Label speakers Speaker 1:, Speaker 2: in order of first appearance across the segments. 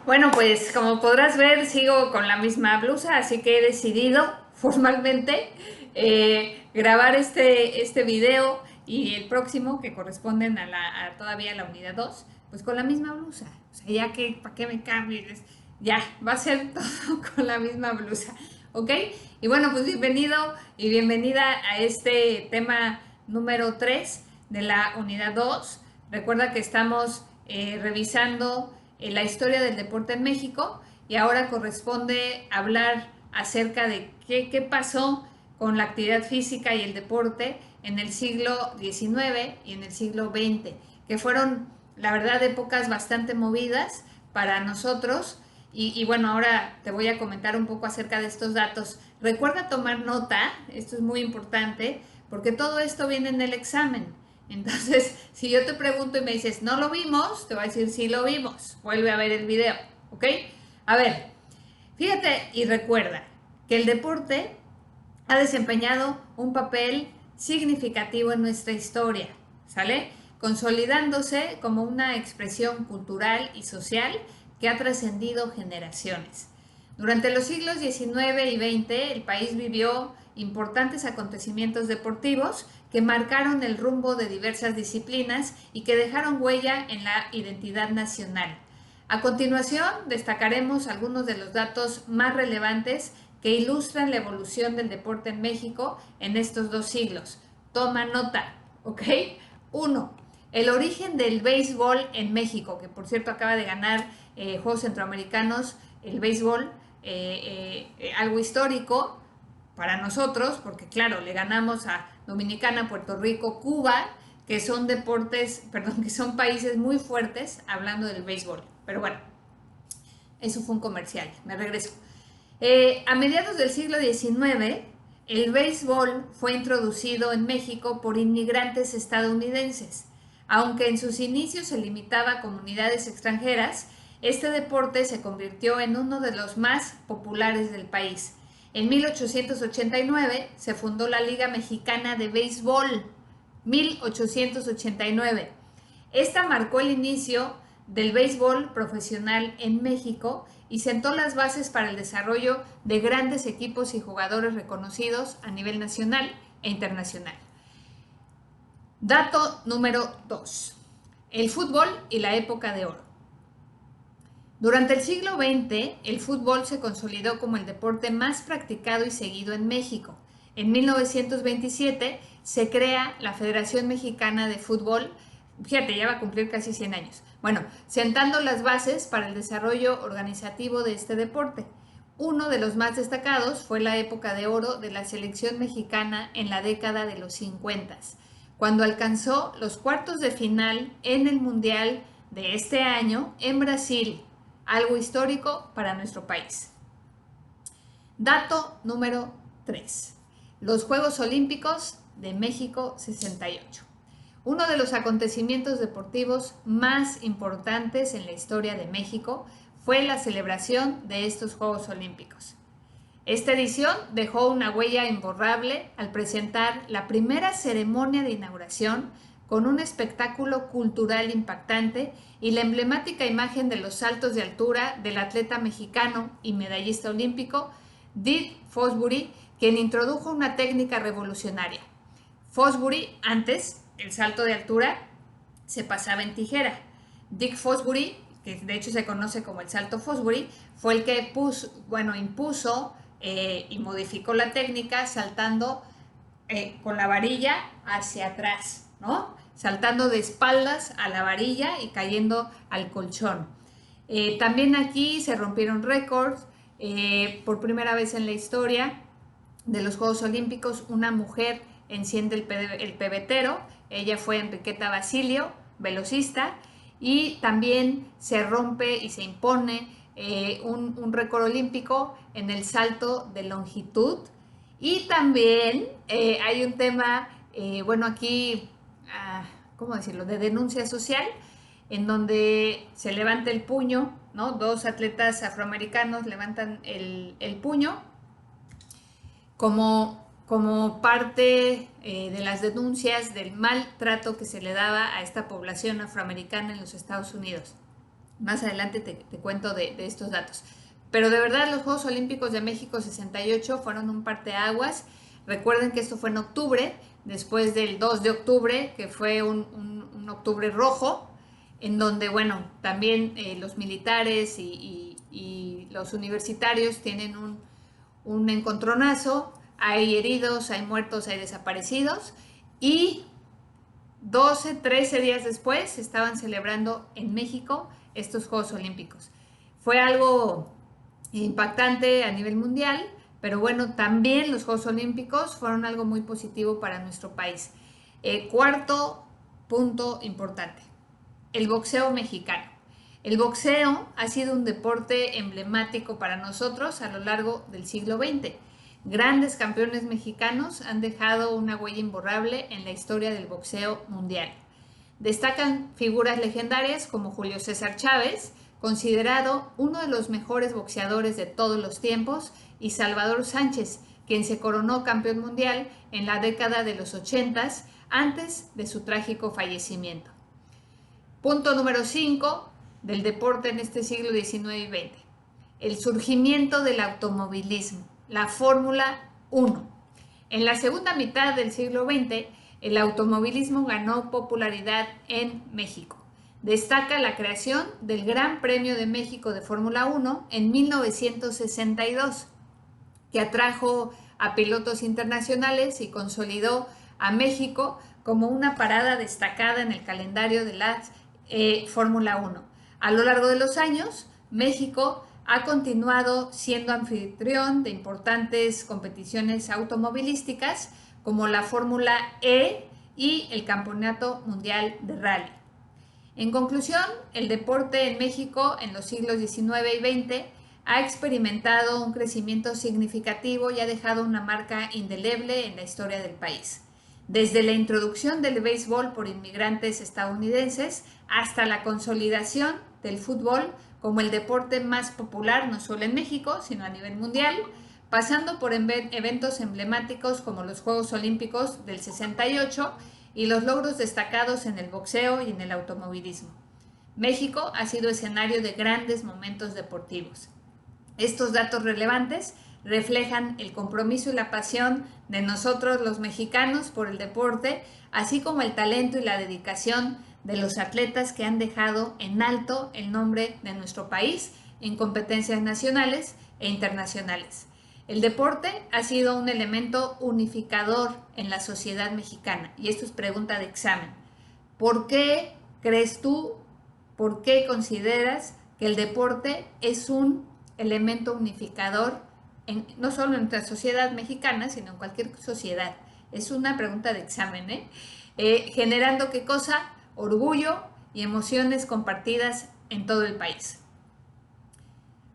Speaker 1: Bueno, pues como podrás ver, sigo con la misma blusa, así que he decidido formalmente grabar este video y el próximo, que corresponden todavía a la unidad 2, pues con la misma blusa. O sea, ya que, ¿para qué me cambies? Ya, va a ser todo con la misma blusa, ¿ok? Y bueno, pues bienvenido y bienvenida a este tema número 3 de la unidad 2. Recuerda que estamos revisando la historia del deporte en México y ahora corresponde hablar acerca de qué pasó con la actividad física y el deporte en el siglo XIX y en el siglo XX, que fueron, la verdad, épocas bastante movidas para nosotros. Y bueno, ahora te voy a comentar un poco acerca de estos datos. Recuerda tomar nota, esto es muy importante, porque todo esto viene en el examen. Entonces, si yo te pregunto y me dices, no lo vimos, te voy a decir, sí lo vimos. Vuelve a ver el video, ¿ok? A ver, fíjate y recuerda que el deporte ha desempeñado un papel significativo en nuestra historia, ¿sale? Consolidándose como una expresión cultural y social que ha trascendido generaciones. Durante los siglos XIX y XX, el país vivió importantes acontecimientos deportivos que marcaron el rumbo de diversas disciplinas y que dejaron huella en la identidad nacional. A continuación, destacaremos algunos de los datos más relevantes que ilustran la evolución del deporte en México en estos 2 siglos. Toma nota, ¿ok? 1. El origen del béisbol en México, que por cierto acaba de ganar Juegos Centroamericanos, el béisbol, algo histórico para nosotros, porque claro, le ganamos a Dominicana, Puerto Rico, Cuba, que son deportes, perdón, que son países muy fuertes hablando del béisbol. Pero bueno, eso fue un comercial, me regreso. A mediados del siglo XIX, el béisbol fue introducido en México por inmigrantes estadounidenses. Aunque en sus inicios se limitaba a comunidades extranjeras, este deporte se convirtió en uno de los más populares del país. En 1889 se fundó la Liga Mexicana de Béisbol. 1889. Esta marcó el inicio del béisbol profesional en México y sentó las bases para el desarrollo de grandes equipos y jugadores reconocidos a nivel nacional e internacional. Dato número 2. El fútbol y la época de oro. Durante el siglo XX, el fútbol se consolidó como el deporte más practicado y seguido en México. En 1927 se crea la Federación Mexicana de Fútbol. Fíjate, ya va a cumplir casi 100 años. Bueno, sentando las bases para el desarrollo organizativo de este deporte. Uno de los más destacados fue la época de oro de la selección mexicana en la década de los 50, cuando alcanzó los cuartos de final en el Mundial de este año en Brasil, algo histórico para nuestro país. Dato número 3. Los Juegos Olímpicos de México 68. Uno de los acontecimientos deportivos más importantes en la historia de México fue la celebración de estos Juegos Olímpicos. Esta edición dejó una huella imborrable al presentar la primera ceremonia de inauguración con un espectáculo cultural impactante y la emblemática imagen de los saltos de altura del atleta mexicano y medallista olímpico Dick Fosbury, quien introdujo una técnica revolucionaria. Fosbury, antes, el salto de altura se pasaba en tijera. Dick Fosbury, que de hecho se conoce como el salto Fosbury, fue el que impuso y modificó la técnica saltando con la varilla hacia atrás, ¿no? Saltando de espaldas a la varilla y cayendo al colchón. También aquí se rompieron récords. Por primera vez en la historia de los Juegos Olímpicos, una mujer enciende el pebetero. Ella fue Enriqueta Basilio, velocista, y también se rompe y se impone un récord olímpico en el salto de longitud. Y también hay un tema, aquí, ¿cómo decirlo?, de denuncia social, en donde se levanta el puño, ¿no? Dos atletas afroamericanos levantan el puño como parte de las denuncias del maltrato que se le daba a esta población afroamericana en los Estados Unidos. Más adelante te cuento de estos datos. Pero de verdad los Juegos Olímpicos de México 68 fueron un parteaguas. Recuerden que esto fue en octubre, después del 2 de octubre, que fue un octubre rojo, en donde, bueno, también los militares y los universitarios tienen un encontronazo. Hay heridos, hay muertos, hay desaparecidos. Y 12, 13 días después estaban celebrando en México estos Juegos Olímpicos. Fue algo impactante a nivel mundial, pero bueno, también los Juegos Olímpicos fueron algo muy positivo para nuestro país. Cuarto punto importante, el boxeo mexicano. El boxeo ha sido un deporte emblemático para nosotros a lo largo del siglo XX. Grandes campeones mexicanos han dejado una huella imborrable en la historia del boxeo mundial. Destacan figuras legendarias como Julio César Chávez, considerado uno de los mejores boxeadores de todos los tiempos, y Salvador Sánchez, quien se coronó campeón mundial en la década de los 80s, antes de su trágico fallecimiento. Punto número 5 del deporte en este siglo XIX y XX. El surgimiento del automovilismo, la Fórmula 1. En la segunda mitad del siglo XX, el automovilismo ganó popularidad en México. Destaca la creación del Gran Premio de México de Fórmula 1 en 1962, que atrajo a pilotos internacionales y consolidó a México como una parada destacada en el calendario de la Fórmula 1. A lo largo de los años, México ha continuado siendo anfitrión de importantes competiciones automovilísticas como la Fórmula E y el Campeonato Mundial de Rally. En conclusión, el deporte en México en los siglos XIX y XX ha experimentado un crecimiento significativo y ha dejado una marca indeleble en la historia del país. Desde la introducción del béisbol por inmigrantes estadounidenses hasta la consolidación del fútbol como el deporte más popular no solo en México, sino a nivel mundial, pasando por eventos emblemáticos como los Juegos Olímpicos del 68 y los logros destacados en el boxeo y en el automovilismo. México ha sido escenario de grandes momentos deportivos. Estos datos relevantes reflejan el compromiso y la pasión de nosotros los mexicanos por el deporte, así como el talento y la dedicación de los atletas que han dejado en alto el nombre de nuestro país en competencias nacionales e internacionales. El deporte ha sido un elemento unificador en la sociedad mexicana, y esto es pregunta de examen. ¿Por qué crees tú, por qué consideras que el deporte es un elemento unificador no solo en nuestra sociedad mexicana, sino en cualquier sociedad? Es una pregunta de examen, generando ¿qué cosa? Orgullo y emociones compartidas en todo el país.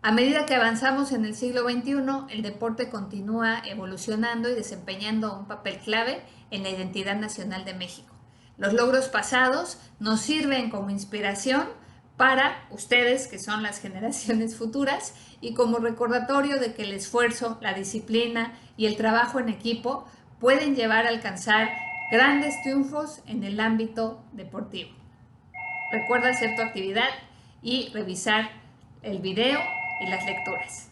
Speaker 1: A medida que avanzamos en el siglo XXI, el deporte continúa evolucionando y desempeñando un papel clave en la identidad nacional de México. Los logros pasados nos sirven como inspiración para ustedes, que son las generaciones futuras, y como recordatorio de que el esfuerzo, la disciplina y el trabajo en equipo pueden llevar a alcanzar grandes triunfos en el ámbito deportivo. Recuerda hacer tu actividad y revisar el video y las lecturas.